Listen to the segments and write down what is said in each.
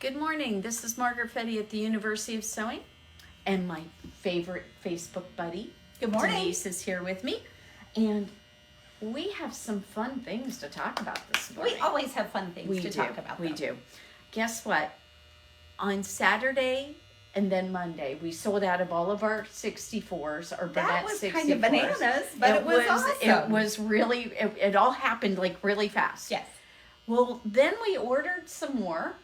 Good morning. This is Margaret Fetty at the University of Sewing, and my favorite Facebook buddy, Good morning. Denise, is here with me, and we have some fun things to talk about this morning. We always have fun things to talk about. We do. Guess what? On Saturday and then Monday, we sold out of all of our 64s, or Bernette 64s. That was kind of bananas, but it was awesome. It was really, it all happened like really fast. Yes. Well, then we ordered some more.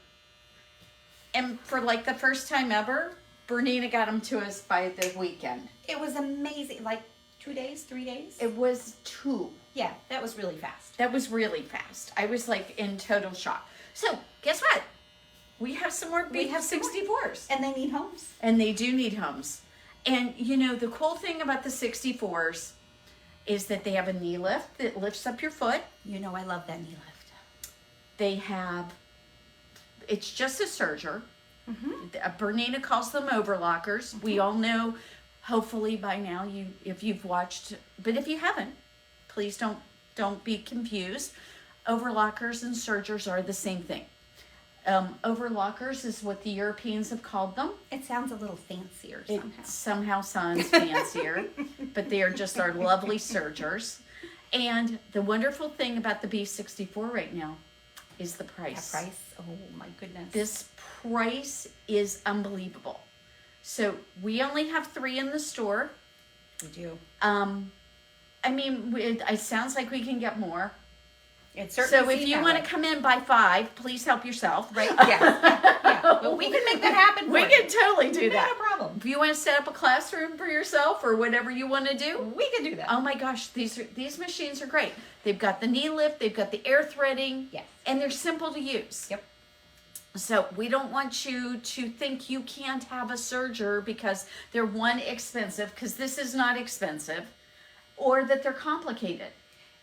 And for like the first time ever, Bernina got them to us by the weekend. It was amazing. Like 2 days, 3 days? It was 2. Yeah, that was really fast. That was really fast. I was like in total shock. So guess what? We have some more big 64s. And they need homes. And they do need homes. And you know, the cool thing about the 64s is that they have a knee lift that lifts up your foot. You know I love that knee lift. They have, it's just a serger. Mm-hmm. Bernina calls them overlockers. Mm-hmm. We all know, hopefully by now, if you've watched, but if you haven't, please don't be confused. Overlockers and sergers are the same thing. Overlockers is what the Europeans have called them. It sounds a little fancier somehow. It somehow sounds fancier, but they are just our lovely sergers. And the wonderful thing about the B64 right now is the price. That price? Oh my goodness. This price is unbelievable. So we only have 3 in the store. We do. I mean, it sounds like we can get more. It certainly. So if you want to come in by 5, please help yourself. Right? Yeah. Well, we can make that happen. We can totally do that. No problem. If you want to set up a classroom for yourself or whatever you want to do, we can do that. Oh my gosh, these machines are great. They've got the knee lift, they've got the air threading, Yes. and they're simple to use. Yep. So we don't want you to think you can't have a serger because they're expensive, because this is not expensive, or that they're complicated.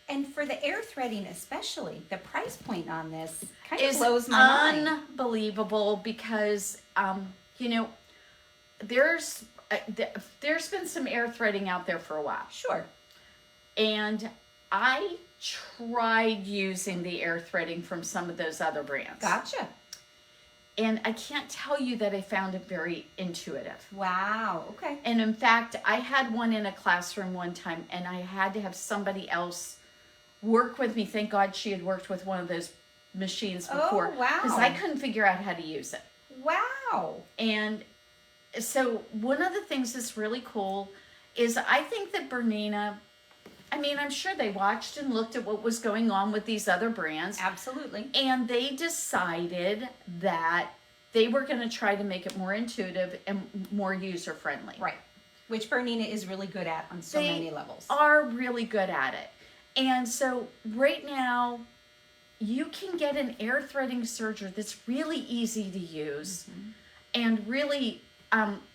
And for the air threading especially, the price point on this kind of Is blows my mind. unbelievable because, you know, there's been some air threading out there for a while. Sure. And I tried using the air threading from some of those other brands. Gotcha. And I can't tell you that I found it very intuitive. Wow. Okay. And in fact, I had one in a classroom one time, and I had to have somebody else work with me. Thank God she had worked with one of those machines before. Oh, wow. Because I couldn't figure out how to use it. Wow. And so one of the things that's really cool is I think that Bernina, I mean, I'm sure they watched and looked at what was going on with these other brands. Absolutely. And they decided that they were going to try to make it more intuitive and more user-friendly. Right. Which Bernina is really good at on so many levels. They are really good at it. And so right now, you can get an air threading serger that's really easy to use. Mm-hmm. And really,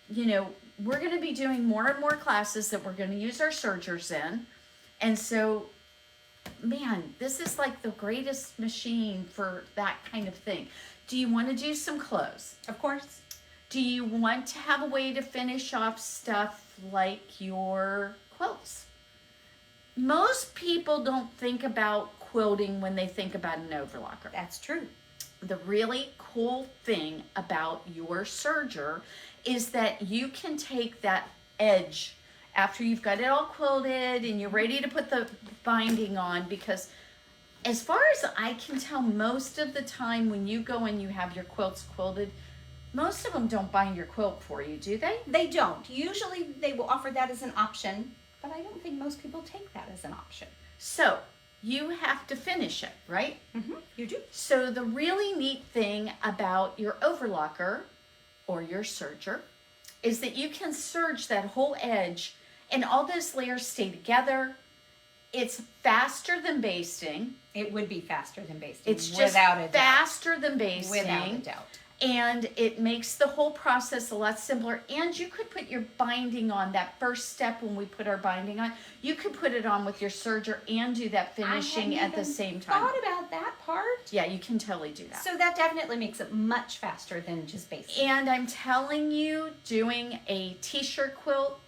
you know, we're going to be doing more and more classes that we're going to use our sergers in. And so, man, this is like the greatest machine for that kind of thing. Do you want to do some clothes? Of course. Do you want to have a way to finish off stuff like your quilts? Most people don't think about quilting when they think about an overlocker. That's true. The really cool thing about your serger is that you can take that edge after you've got it all quilted and you're ready to put the binding on, because as far as I can tell, most of the time when you go and you have your quilts quilted, most of them don't bind your quilt for you, do they? They don't. Usually they will offer that as an option, but I don't think most people take that as an option. So you have to finish it, right? Mm-hmm. You do. So the really neat thing about your overlocker or your serger is that you can serge that whole edge and all those layers stay together. It's faster than basting. It would be faster than basting. It's just faster than basting. Without a doubt. And it makes the whole process a lot simpler. And you could put your binding on, that first step when we put our binding on. You could put it on with your serger and do that finishing at the same time. I hadn't even thought about that part. Yeah, you can totally do that. So that definitely makes it much faster than just basting. And I'm telling you, doing a t-shirt quilt,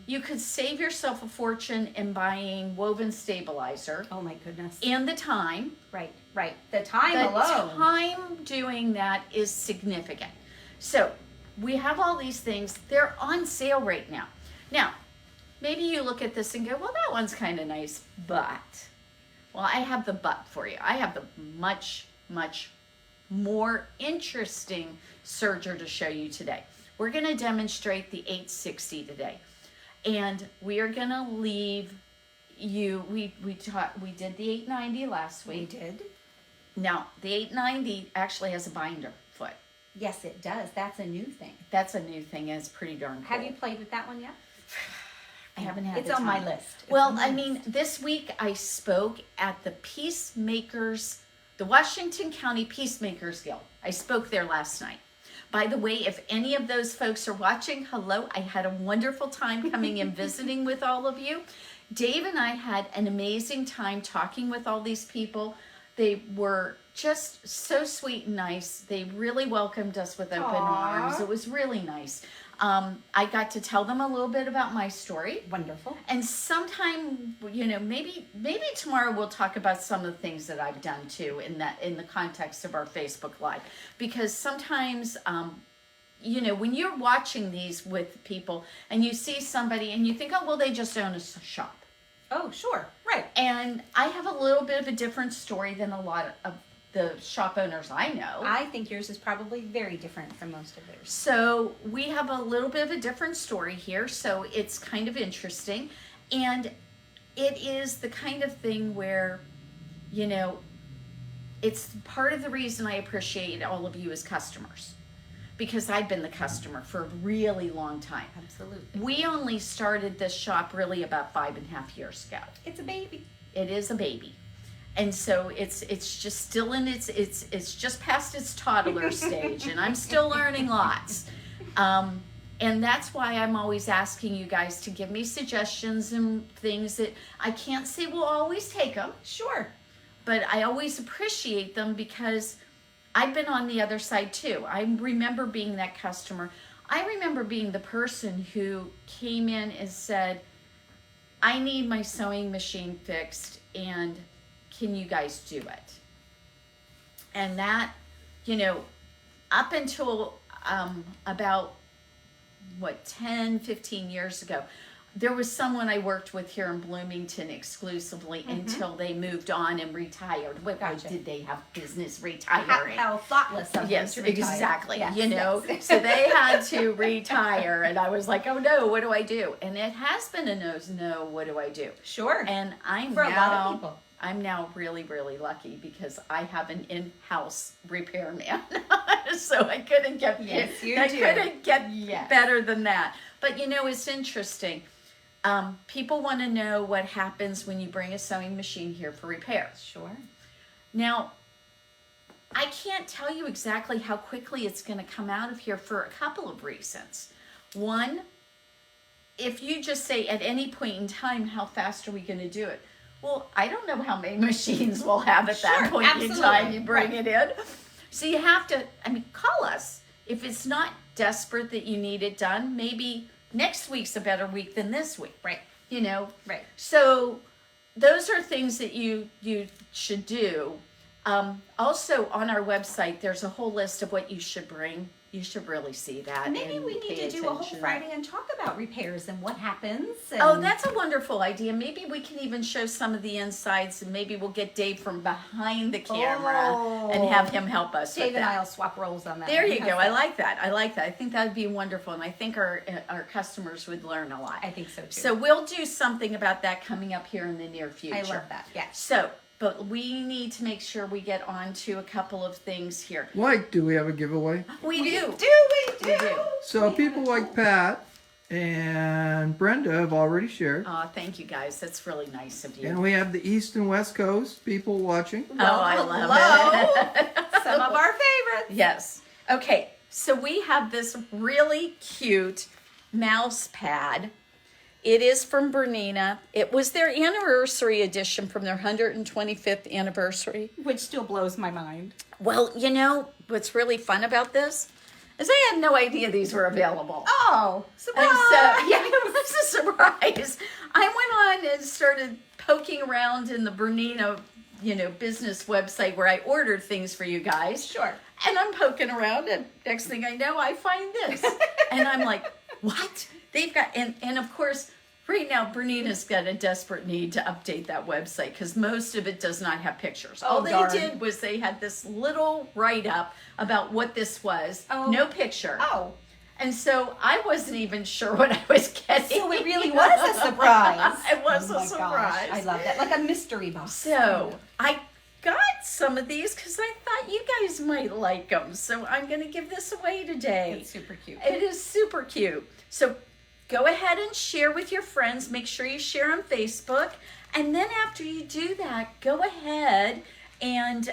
you could save yourself a fortune in buying woven stabilizer Oh my goodness. and the time. Right. The time The alone. time doing that is significant. So we have all these things. They're on sale right now. Now, maybe you look at this and go, well, that one's kind of nice, but, well, I have the but for you. I have the much, much more interesting serger to show you today. We're going to demonstrate the 860 today. And we are going to leave you, we did the 890 last week. We did. Now, the 890 actually has a binder foot. Yes, it does. That's a new thing. That's a new thing, and it's pretty darn cool. Have you played with that one yet? I haven't had It's the on my time. list. It's Well, on my I mean, list. this week I spoke at the Peacemakers, the Washington County Peacemakers Guild. I spoke there last night. By the way, if any of those folks are watching, hello, I had a wonderful time coming and visiting with all of you. Dave and I had an amazing time talking with all these people. They were just so sweet and nice. They really welcomed us with open arms. It was really nice. I got to tell them a little bit about my story. Wonderful. And sometime, you know, maybe tomorrow we'll talk about some of the things that I've done too in the context of our Facebook Live. Because sometimes, you know, when you're watching these with people and you see somebody and you think, oh, well, they just own a shop. Oh, sure. Right. And I have a little bit of a different story than a lot of the shop owners I know. I think yours is probably very different from most of theirs. So we have a little bit of a different story here, so it's kind of interesting. And it is the kind of thing where, you know, it's part of the reason I appreciate all of you as customers. Because I've been the customer for a really long time. Absolutely. We only started this shop really about 5.5 years ago. It's a baby. It is a baby. And so it's just still in it's just past its toddler stage, and I'm still learning lots. And that's why I'm always asking you guys to give me suggestions and things that I can't say we'll always take them, Sure. but I always appreciate them because I've been on the other side too. I remember being that customer. I remember being the person who came in and said, I need my sewing machine fixed, and can you guys do it? And that, you know, up until about, 10, 15 years ago, there was someone I worked with here in Bloomington exclusively until they moved on and retired. What Gotcha. did they have business retiring? How thoughtless of Yes, them to retire. exactly. Yes, you know, yes. so they had to retire, and I was like, "Oh no, what do I do?" And it has been a no. What do I do? Sure. And I'm For a now, lot of people. I'm now really, really lucky because I have an in-house repairman, so I couldn't get Yes, you I do. couldn't get Yes. better than that. But you know, it's interesting. People want to know what happens when you bring a sewing machine here for repairs. Sure. Now, I can't tell you exactly how quickly it's going to come out of here for a couple of reasons. One, if you just say at any point in time, how fast are we going to do it? Well, I don't know how many machines we'll have at that Sure, point in absolutely. time you bring Right. it in. So you have to, call us. If it's not desperate that you need it done, maybe next week's a better week than this week. Right. You know? Right. So those are things that you should do. Also on our website, there's a whole list of what you should bring. You should really see that. Maybe and we need pay to do a whole attention. Friday and talk about repairs and what happens. And Oh, that's a wonderful idea. Maybe we can even show some of the insides, and maybe we'll get Dave from behind the camera and have him help us Dave with and that. I'll swap roles on that. There one. you How's go. I that? like that. I like that. I think that would be wonderful, and I think our customers would learn a lot. I think so too. So we'll do something about that coming up here in the near future. I love that. Yes. So, but we need to make sure we get on to a couple of things here. Like, do we have a giveaway? We do. We do. We do. So people like Pat and Brenda have already shared. Oh, thank you guys. That's really nice of you. And we have the East and West Coast people watching. Oh, I love hello. it. Some of our favorites. Yes. Okay, so we have this really cute mouse pad. It is from Bernina. It was their anniversary edition from their 125th anniversary. Which still blows my mind. Well, you know what's really fun about this is I had no idea these were available. Oh, surprise! And so, yeah, here's the surprise. I went on and started poking around in the Bernina, business website where I ordered things for you guys. Sure. And I'm poking around, and next thing I know, I find this. And I'm like, what? They've got, and of course, right now, Bernina's got a desperate need to update that website because most of it does not have pictures. All they did was they had this little write-up about what this was. Oh. No picture. Oh. And so I wasn't even sure what I was getting. So it really was a surprise. It was Oh a my surprise. gosh, I love that. Like a mystery box. So I got some of these because I thought you guys might like them. So I'm going to give this away today. It's super cute. It is super cute. So go ahead and share with your friends. Make sure you share on Facebook. And then after you do that, go ahead and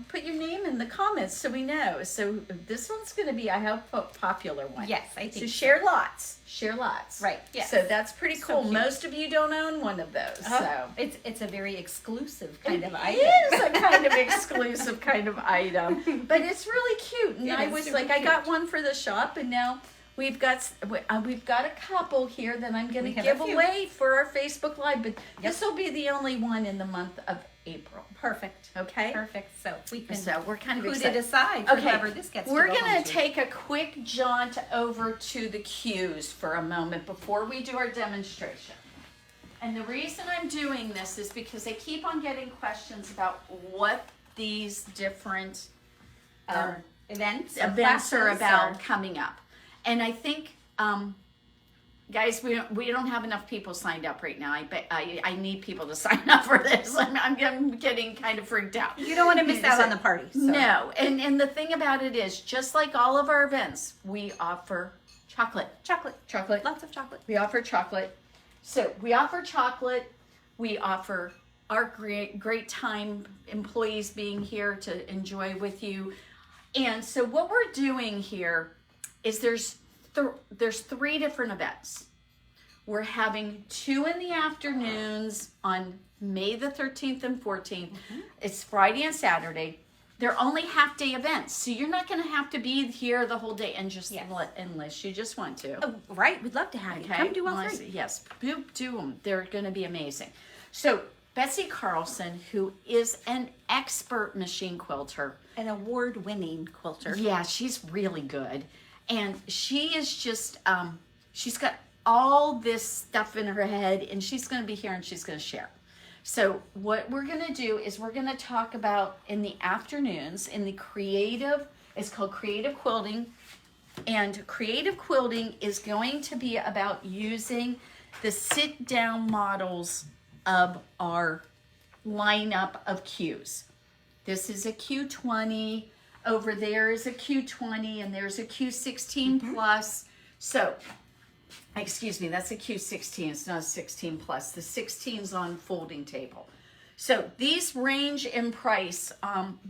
put your name in the comments so we know. So this one's going to be, I hope, a popular one. Yes, I think so. Share lots. Share lots. Right, yes. So that's pretty So cool. cute. Most of you don't own one of those. So It's a very exclusive kind of it item. is a kind of exclusive kind of item, but it's really cute. And It I is was super like, I got cute. one for the shop, and now we've got a couple here that I'm going We to have a give few. away for our Facebook Live. But this will be the only one in the month of April. Perfect. Okay. Perfect. So we can So we're kind of put it excited. aside for whoever this gets We're to go gonna home to. take a quick jaunt over to the queues for a moment before we do our demonstration. And the reason I'm doing this is because I keep on getting questions about what these different events are classes about coming up. And I think, guys, we don't have enough people signed up right now. I need people to sign up for this. I'm getting kind of freaked out. You don't want to miss out on the party. So. No, and the thing about it is, just like all of our events, we offer chocolate. Chocolate. Lots of chocolate. We offer chocolate. So we offer chocolate. We offer our great time employees being here to enjoy with you. And so what we're doing here is there's 3 different events. We're having 2 in the afternoons on May the 13th and 14th. Mm-hmm. It's Friday and Saturday. They're only half-day events, so you're not going to have to be here the whole day and just unless you just want to. Oh, right. We'd love to have you. Come do all Unless- 3. Yes, do them. They're going to be amazing. So Betsy Carlson, who is an expert machine quilter. An award-winning quilter. Yeah, she's really good. And she is just, she's got all this stuff in her head, and she's going to be here and she's going to share. So what we're going to do is we're going to talk about in the afternoons in the creative, it's called creative quilting. And creative quilting is going to be about using the sit-down models of our lineup of cues. This is a Q20. Over there is a Q20, and there's a Q16 plus. So, excuse me, that's a Q16. It's not a 16 plus. The 16's on folding table. So these range in price.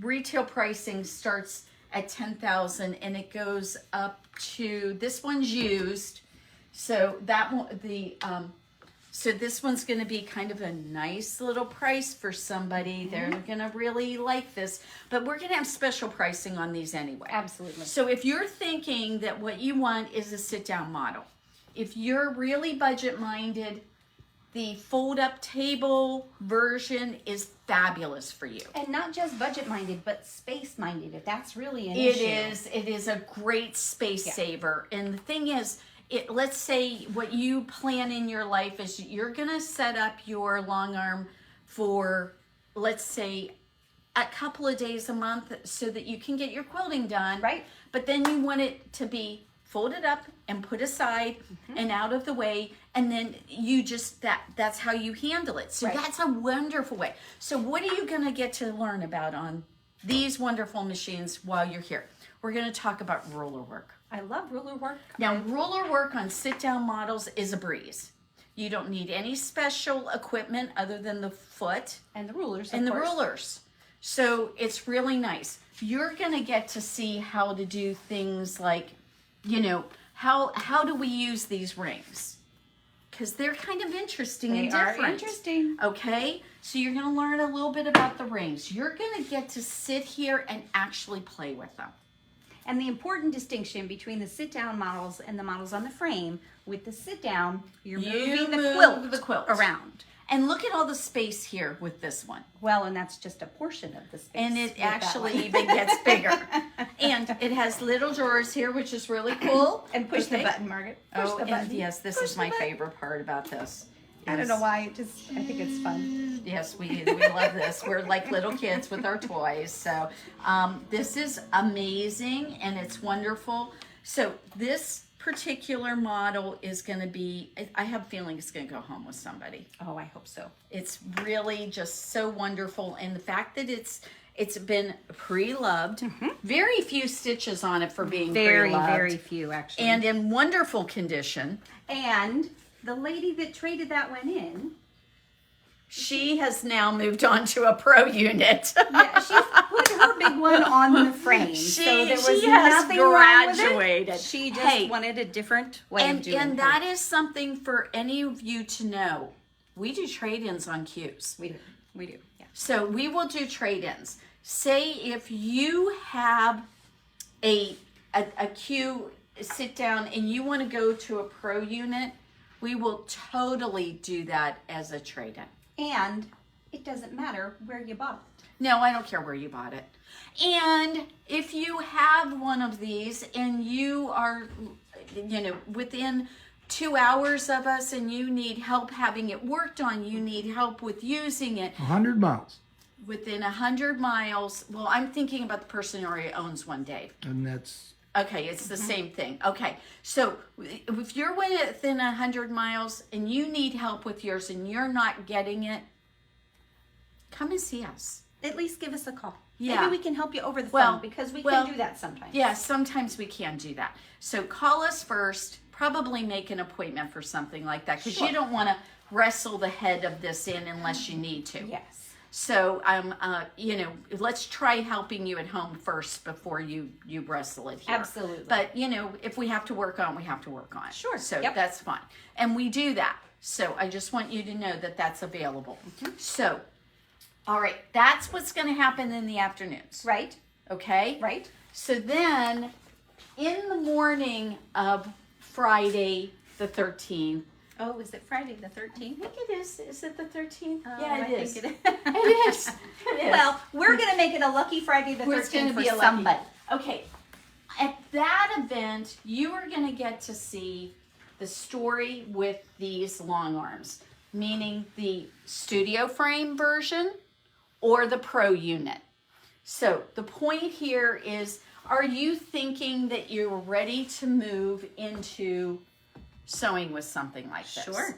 Retail pricing starts at $10,000, and it goes up to, this one's used. So that one, so this one's going to be kind of a nice little price for somebody. They're going to really like this. But we're going to have special pricing on these anyway. Absolutely. So if you're thinking that what you want is a sit-down model, if you're really budget-minded, the fold-up table version is fabulous for you. And not just budget-minded, but space-minded, if that's really an It issue. is. It is a great space saver. And the thing is, let's say what you plan in your life is you're going to set up your long arm for, let's say, a couple of days a month so that you can get your quilting done. Right. But then you want it to be folded up and put aside and out of the way, and then you just, that's how you handle it. So that's a wonderful way. So what are you going to get to learn about on these wonderful machines while you're here? We're going to talk about ruler work. I love ruler work. Now, ruler work on sit-down models is a breeze. You don't need any special equipment other than the foot And the rulers, and the of course. rulers. So it's really nice. You're going to get to see how to do things like, how do we use these rings? Because they're kind of interesting and They are different. interesting. Okay, so you're going to learn a little bit about the rings. You're going to get to sit here and actually play with them. And the important distinction between the sit-down models and the models on the frame, with the sit-down, you're moving the quilt around. And look at all the space here with this one. Well, and that's just a portion of the space. And it actually even gets bigger. And it has little drawers here, which is really cool. And push the button, Margaret. Push the button. And yes, this is my favorite part about this. I don't know why, I think it's fun. Yes, we love this. We're like little kids with our toys. So this is amazing and it's wonderful. So this particular model is going to be, I have a feeling it's going to go home with somebody. Oh, I hope so. It's really just so wonderful. And the fact that it's been pre-loved, very few stitches on it for being pre-loved. Very few, actually. And in wonderful condition. And the lady that traded that one in, she has now moved on to a pro unit. yeah, she's put her big one on the frame. So there was nothing wrong with it. She just wanted a different way of doing it. And that is something for any of you to know. We do trade-ins on Qs. We do. Yeah. So we will do trade-ins. Say if you have a Q sit down and you want to go to a pro unit, we will totally do that as a trade-in. And it doesn't matter where you bought it. No, I don't care where you bought it. And if you have one of these and you are, within 2 hours of us and you need help having it worked on, you need help with using it. 100 miles. Within 100 miles, well, I'm thinking about the person who already owns one, Dave. And that's... Okay, it's the same thing. Okay, so if you're within 100 miles and you need help with yours and you're not getting it, come and see us. At least give us a call. Yeah. Maybe we can help you over the phone because we can do that sometimes. Yeah, sometimes we can do that. So call us first, probably make an appointment for something like that because you don't want to wrestle the head of this in unless you need to. Yes. So, let's try helping you at home first before you wrestle it here. Absolutely. But, if we have to work on, we have to work on. Sure. So that's fine. And we do that. So I just want you to know that that's available. So, all right, that's what's going to happen in the afternoons. Right. Okay? Right. So then, in the morning of Friday the 13th, oh, is it Friday the 13th? I think it is. Is it the 13th? Yeah, it is. It is. It is. Well, we're going to make it a lucky Friday the 13th for somebody. Okay. At that event, you are going to get to see the story with these long arms, meaning the studio frame version or the pro unit. So the point here is, are you thinking that you're ready to move into sewing with something like this? Sure.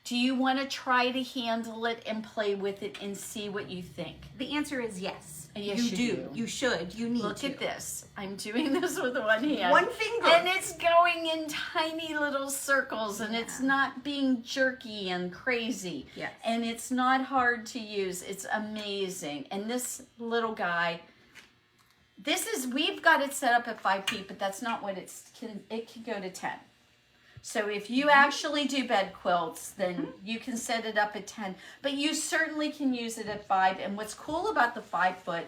Do you want to try to handle it and play with it and see what you think? The answer is yes. Yes, you do. You should. You need to. Look at this. I'm doing this with one hand. One finger. And it's going in tiny little circles and it's not being jerky and crazy. Yes. And it's not hard to use. It's amazing. And this little guy, we've got it set up at 5 feet, but that's not what it can go to 10. So if you actually do bed quilts, then you can set it up at 10. But you certainly can use it at 5. And what's cool about the 5 foot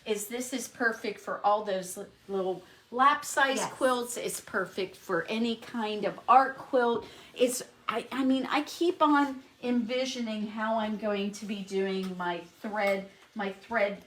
is this is perfect for all those little lap size quilts. It's perfect for any kind of art quilt. I keep on envisioning how I'm going to be doing my thread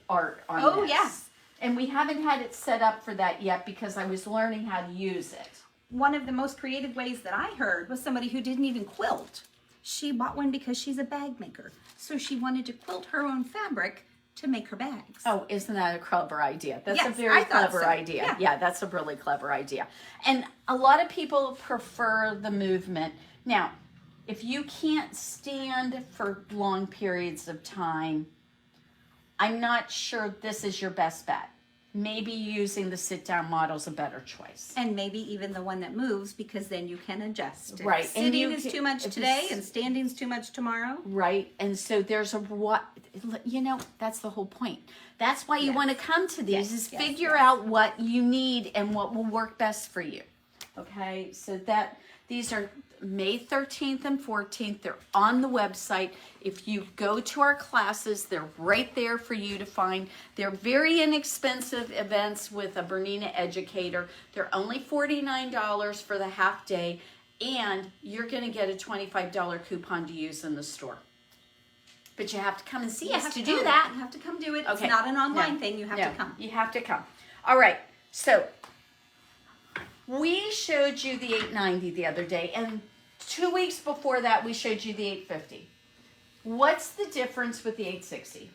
art on this. Oh, yes. And we haven't had it set up for that yet because I was learning how to use it. One of the most creative ways that I heard was somebody who didn't even quilt. She bought one because she's a bag maker. So she wanted to quilt her own fabric to make her bags. Oh, isn't that a clever idea? That's yes, a very clever so. idea. Yeah, that's a really clever idea. And a lot of people prefer the movement. Now, if you can't stand for long periods of time, I'm not sure this is your best bet. Maybe using the sit-down model is a better choice. And maybe even the one that moves, because then you can adjust. Right. If sitting is too much today and standing's too much tomorrow. Right. And so there's that's the whole point. That's why you want to come to these, is figure out what you need and what will work best for you. Okay. So these are May 13th and 14th. They're on the website. If you go to our classes, they're right there for you to find. They're very inexpensive events with a Bernina educator. They're only $49 for the half day, and you're going to get a $25 coupon to use in the store. But you have to come and see us to do that. You have to come do it. Okay. It's not an online thing. You have to come. You have to come. All right. So we showed you the 890 the other day, and 2 weeks before that, we showed you the 850. What's the difference with the 860?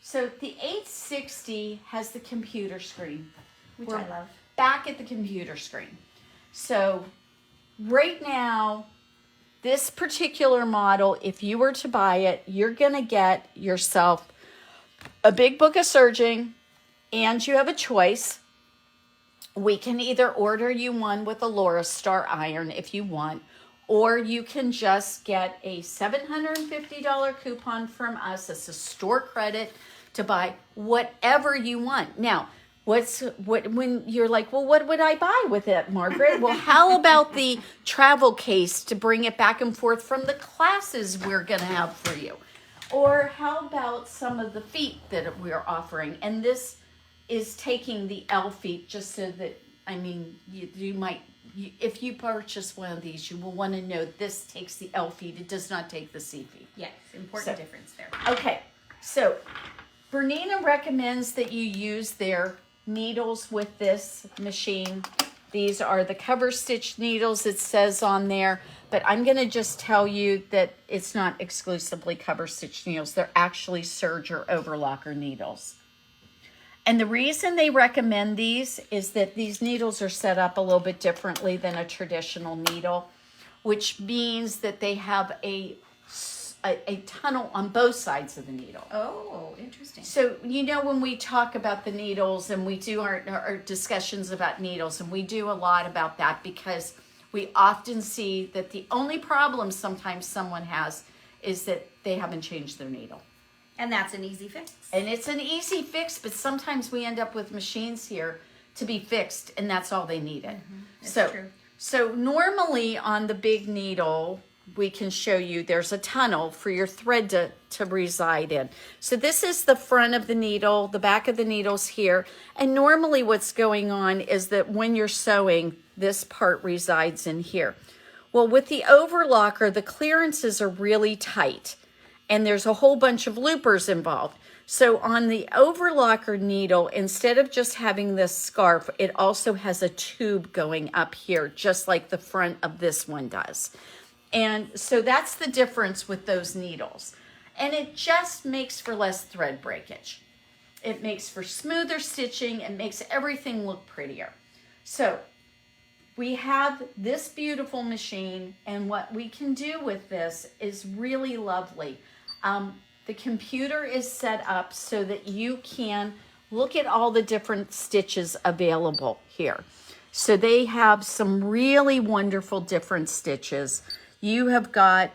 So the 860 has the computer screen. Which I love. Back at the computer screen. So right now, this particular model, if you were to buy it, you're going to get yourself a big book of serging, and you have a choice. We can either order you one with a Laura Star iron if you want, or you can just get a $750 coupon from us as a store credit to buy whatever you want. Now, when you're like, well, what would I buy with it, Margaret? Well, how about the travel case to bring it back and forth from the classes we're going to have for you? Or how about some of the feet that we're offering? And this is taking the L feet, just so that, I mean, you might, if you purchase one of these, you will want to know this takes the L feet. It does not take the C feet. Yes, important difference there. Okay, so Bernina recommends that you use their needles with this machine. These are the cover stitch needles, it says on there, but I'm going to just tell you that it's not exclusively cover stitch needles. They're actually serger overlocker needles. And the reason they recommend these is that these needles are set up a little bit differently than a traditional needle, which means that they have a tunnel on both sides of the needle. Oh, interesting. So, you know, when we talk about the needles and we do our discussions about needles, and we do a lot about that because we often see that the only problem sometimes someone has is that they haven't changed their needle. And that's an easy fix. And it's an easy fix, but sometimes we end up with machines here to be fixed, and that's all they needed. That's true. So normally on the big needle, we can show you there's a tunnel for your thread to reside in. So this is the front of the needle, the back of the needle's here. And normally what's going on is that when you're sewing, this part resides in here. Well, with the overlocker, the clearances are really tight, and there's a whole bunch of loopers involved. So on the overlocker needle, instead of just having this scarf, it also has a tube going up here, just like the front of this one does. And so that's the difference with those needles. And it just makes for less thread breakage. It makes for smoother stitching. It makes everything look prettier. So we have this beautiful machine, and what we can do with this is really lovely. The computer is set up so that you can look at all the different stitches available here. So they have some really wonderful different stitches. You have got,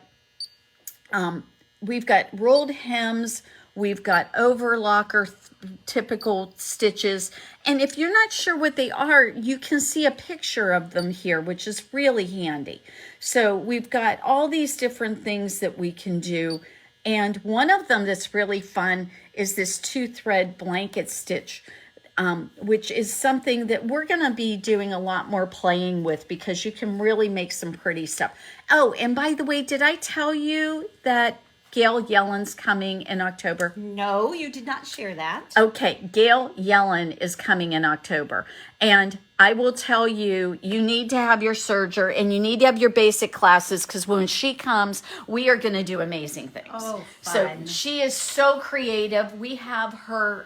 we've got rolled hems, we've got overlocker typical stitches. And if you're not sure what they are, you can see a picture of them here, which is really handy. So we've got all these different things that we can do. And one of them that's really fun is this 2-thread blanket stitch, which is something that we're going to be doing a lot more playing with because you can really make some pretty stuff. Oh, and by the way, did I tell you that Gail Yellen's coming in October? No, you did not share that. Okay, Gail Yellen is coming in October. And I will tell you, you need to have your serger and you need to have your basic classes, because when she comes, we are going to do amazing things. Oh, So fun. she is so creative. We have her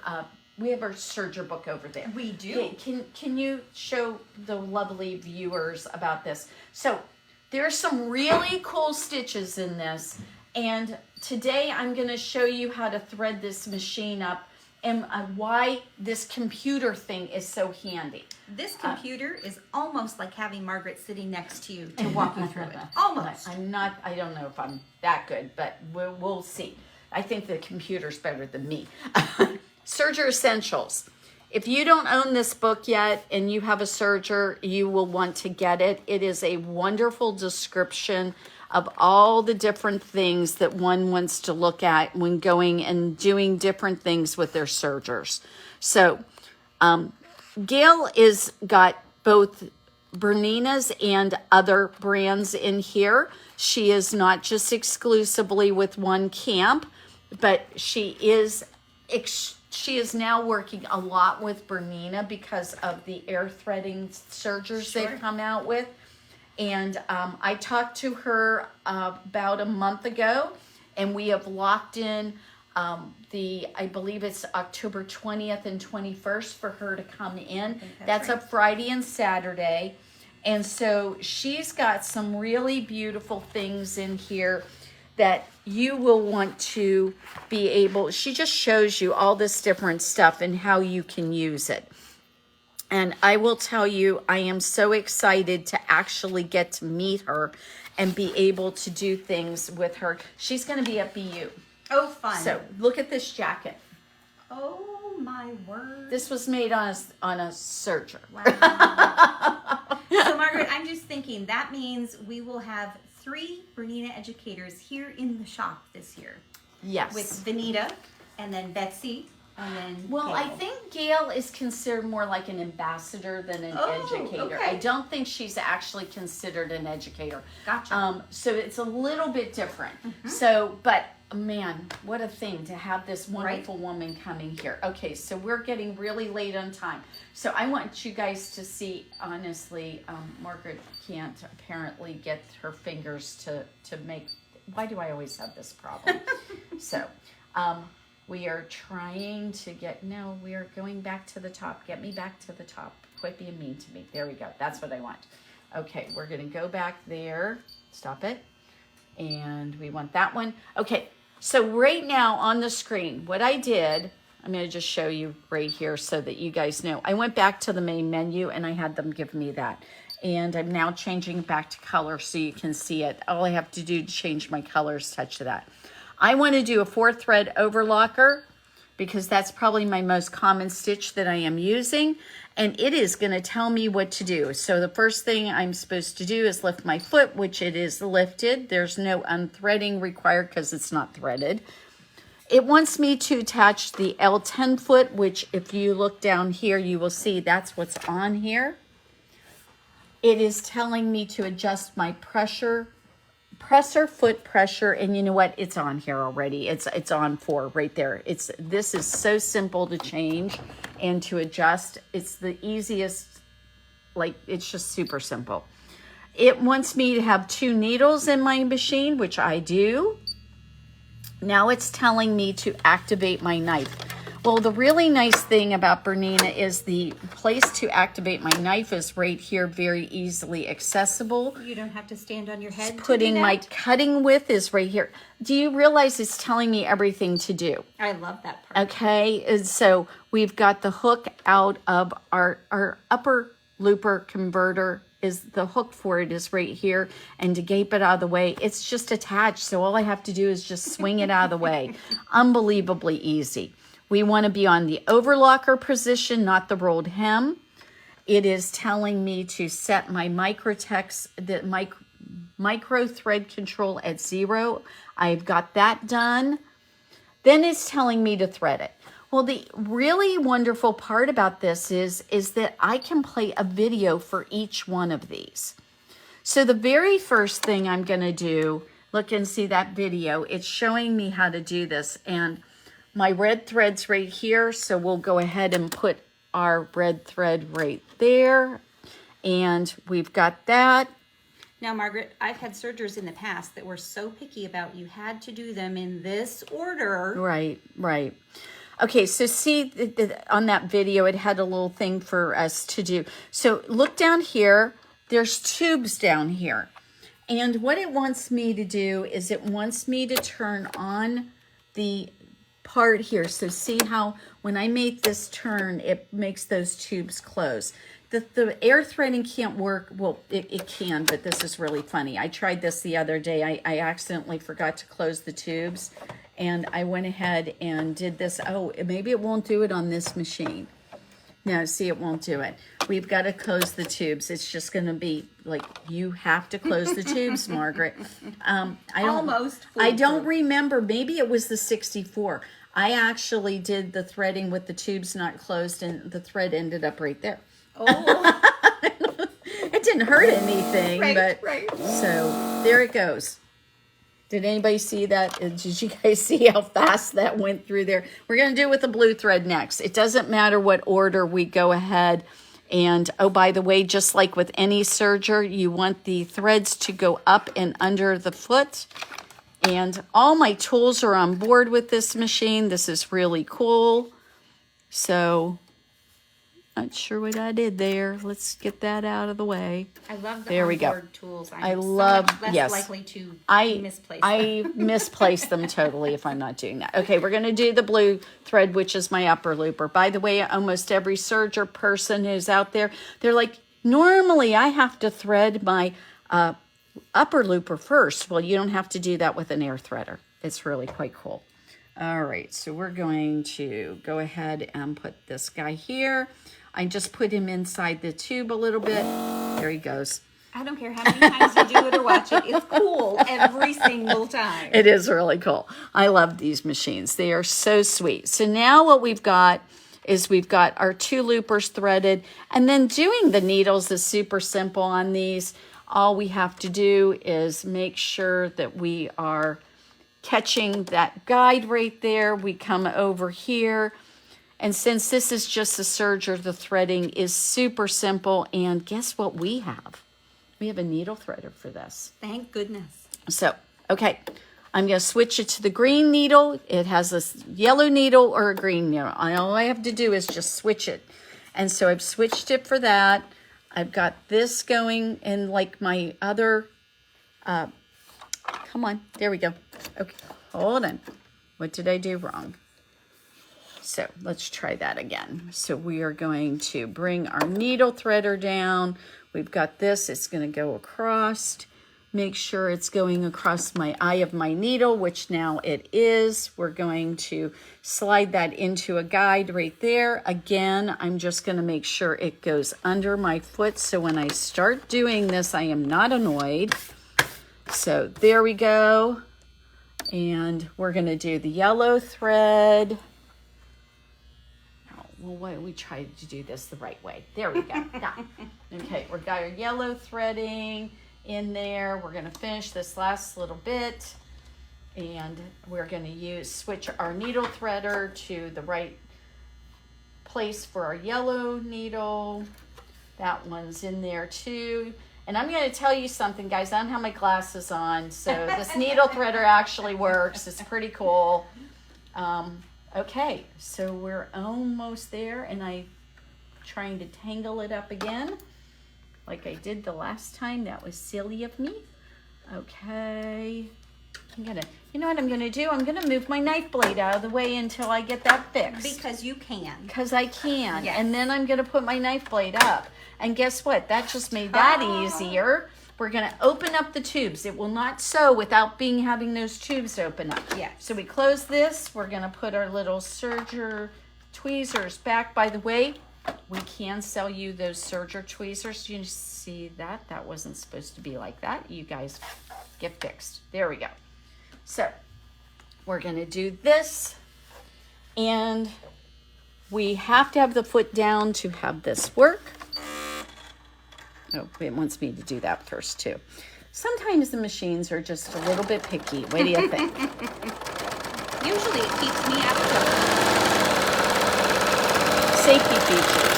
serger book over there. We do. Can you show the lovely viewers about this? So there's some really cool stitches in this. And today I'm going to show you how to thread this machine up and why this computer thing is so handy. This computer is almost like having Margaret sitting next to you to walk you through it. Almost. I don't know if I'm that good, but we'll see. I think the computer's better than me. Serger Essentials. if you don't own this book yet and you have a serger, you will want to get it. It is a wonderful description of all the different things that one wants to look at when going and doing different things with their sergers. So Gail is got both Bernina's and other brands in here. She is not just exclusively with one camp, but she is now working a lot with Bernina because of the air threading sergers they've come out with. And I talked to her about a month ago, and we have locked in I believe it's October 20th and 21st for her to come in. That's a Friday and Saturday. And so she's got some really beautiful things in here that you will want to be able, she just shows you all this different stuff and how you can use it. And I will tell you, I am so excited to actually get to meet her and be able to do things with her. She's going to be at BU. Oh, fun. So look at this jacket. Oh, my word. This was made on a serger. Wow. So, Margaret, I'm just thinking that means we will have 3 Bernina educators here in the shop this year. Yes. With Vanita and then Betsy and then Well, Gail. I think Gail is considered more like an ambassador than an educator. Okay. I don't think she's actually considered an educator. Gotcha. So it's a little bit different. So, but man, what a thing to have this wonderful woman coming here. Okay, so we're getting really late on time. So I want you guys to see, honestly, Margaret can't apparently get her fingers to make, why do I always have this problem? So, we are trying to we are going back to the top. Get me back to the top. Quit being mean to me. There we go. That's what I want. Okay, we're going to go back there. Stop it. And we want that one. Okay, so right now on the screen, what I did, I'm going to just show you right here so that you guys know. I went back to the main menu and I had them give me that. And I'm now changing it back to color so you can see it. All I have to do to change my colors, touch to that. I want to do a 4-thread overlocker because that's probably my most common stitch that I am using. And it is going to tell me what to do. So the first thing I'm supposed to do is lift my foot, which it is lifted. There's no unthreading required because it's not threaded. It wants me to attach the L10 foot, which if you look down here, you will see that's what's on here. It is telling me to adjust my presser foot pressure, and you know what, it's on here already. It's on 4 right there. This is so simple to change and to adjust. It's the easiest, like it's just super simple. It wants me to have 2 needles in my machine, which I do. Now it's telling me to activate my knife. Well, the really nice thing about Bernina is the place to activate my knife is right here, very easily accessible. You don't have to stand on your head. Just putting my cutting width is right here. Do you realize it's telling me everything to do? I love that part. Okay, and so we've got the hook out of our upper looper converter. Is the hook for it is right here, and to gape it out of the way, it's just attached. So all I have to do is just swing it out of the way. Unbelievably easy. We want to be on the overlocker position, not the rolled hem. It is telling me to set my micro thread control at 0. I've got that done. Then it's telling me to thread it. Well, the really wonderful part about this is that I can play a video for each one of these. So the very first thing I'm going to do, look and see that video. It's showing me how to do this. And my red thread's right here, so we'll go ahead and put our red thread right there. And we've got that. Now, Margaret, I've had sergers in the past that were so picky about you had to do them in this order. Right, right. Okay, so see on that video, it had a little thing for us to do. So look down here. There's tubes down here. And what it wants me to do is it wants me to turn on the part here. So see how when I make this turn, it makes those tubes close. The air threading can't work. Well, it can, but this is really funny. I tried this the other day. I accidentally forgot to close the tubes, and I went ahead and did this. Oh, maybe it won't do it on this machine. No, see, it won't do it. We've got to close the tubes. It's just going to be like, you have to close the tubes, Margaret. I don't remember. Maybe it was the 64. I actually did the threading with the tubes not closed, and the thread ended up right there. Oh. It didn't hurt anything, Right. So there it goes. Did anybody see that? Did you guys see how fast that went through there? We're going to do it with the blue thread next. It doesn't matter what order we go ahead. And, oh, by the way, just like with any serger, you want the threads to go up and under the foot. And all my tools are on board with this machine. This is really cool. So, not sure what I did there. Let's get that out of the way. I love the there we go. tools. I love, less yes. likely to misplace them. I misplace them totally if I'm not doing that. Okay, we're going to do the blue thread, which is my upper looper. By the way, almost every serger person who's out there, they're like, normally I have to thread my upper looper first. Well, you don't have to do that with an air threader. It's really quite cool. All right, so we're going to go ahead and put this guy here. I just put him inside the tube a little bit. There he goes. I don't care how many times you do it or watch it. It's cool every single time. It is really cool. I love these machines. They are so sweet. So now what we've got is we've got our 2 loopers threaded. And then doing the needles is super simple on these. All we have to do is make sure that we are catching that guide right there. We come over here. And since this is just a serger, the threading is super simple. And guess what we have? We have a needle threader for this. Thank goodness. So, okay, I'm going to switch it to the green needle. It has a yellow needle or a green needle. All I have to do is just switch it. And so I've switched it for that. I've got this going in like my other, come on, there we go. Okay, hold on. What did I do wrong? So let's try that again. So we are going to bring our needle threader down. We've got this, it's going to go across. Make sure it's going across my eye of my needle, which now it is. We're going to slide that into a guide right there. Again, I'm just going to make sure it goes under my foot. So when I start doing this, I am not annoyed. So there we go. And we're going to do the yellow thread. Well, why don't we try to do this the right way? There we go. Okay, we've got our yellow threading in there. We're going to finish this last little bit. And we're going to switch our needle threader to the right place for our yellow needle. That one's in there too. And I'm going to tell you something, guys. I don't have my glasses on, so this needle threader actually works. It's pretty cool. Okay, so we're almost there, and I'm trying to tangle it up again like I did the last time. That was silly of me. Okay, you know what I'm gonna do? I'm gonna move my knife blade out of the way until I get that fixed. Because you can. Because I can, Yes. And then I'm gonna put my knife blade up. And guess what? That just made that easier. We're going to open up the tubes. It will not sew without having those tubes open up. Yeah. So we close this. We're going to put our little serger tweezers back. By the way, we can sell you those serger tweezers. You see that? That wasn't supposed to be like that. You guys get fixed. There we go. So we're going to do this. And we have to have the foot down to have this work. Oh, it wants me to do that first too. Sometimes the machines are just a little bit picky. What do you think? Usually it keeps me out of trouble. Safety features.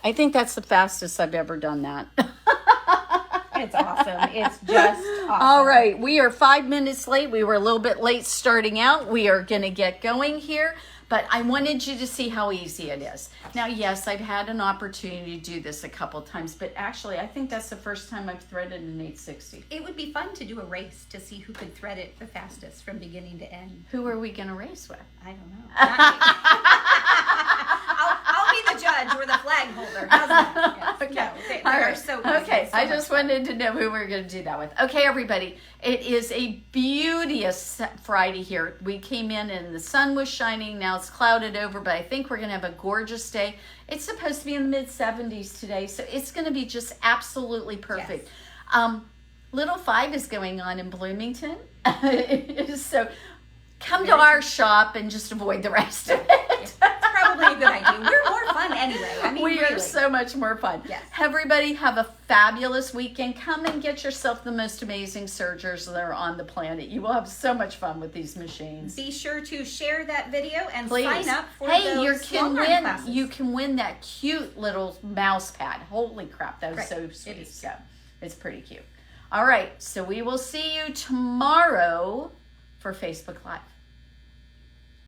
I think that's the fastest I've ever done that. It's awesome. It's just awesome. All right, we are 5 minutes late. We were a little bit late starting out. We are going to get going here. But I wanted you to see how easy it is. Now, yes, I've had an opportunity to do this a couple times, but actually, I think that's the first time I've threaded an 860. It would be fun to do a race to see who could thread it the fastest from beginning to end. Who are we going to race with? I don't know. I'll be the judge. judge or the flag holder. How's that? Yes. Okay. No, they All are right. so easy, Okay. so I much just fun. wanted to know who we're going to do that with. Okay, everybody. It is a beauteous Friday here. We came in and the sun was shining. Now it's clouded over, but I think we're going to have a gorgeous day. It's supposed to be in the mid-70s today, so it's going to be just absolutely perfect. Little 5 is going on in Bloomington. So come to our shop and just avoid the rest of it. It's probably a good idea. We're more fun anyway. I mean, We are really. so much more fun. Yes. Everybody have a fabulous weekend. Come and get yourself the most amazing sergers that are on the planet. You will have so much fun with these machines. Be sure to share that video and Please. sign up for hey, those you can long-run win. classes. You can win that cute little mouse pad. Holy crap, that was Right. so It sweet. is. So it's pretty cute. All right, so we will see you tomorrow for Facebook Live.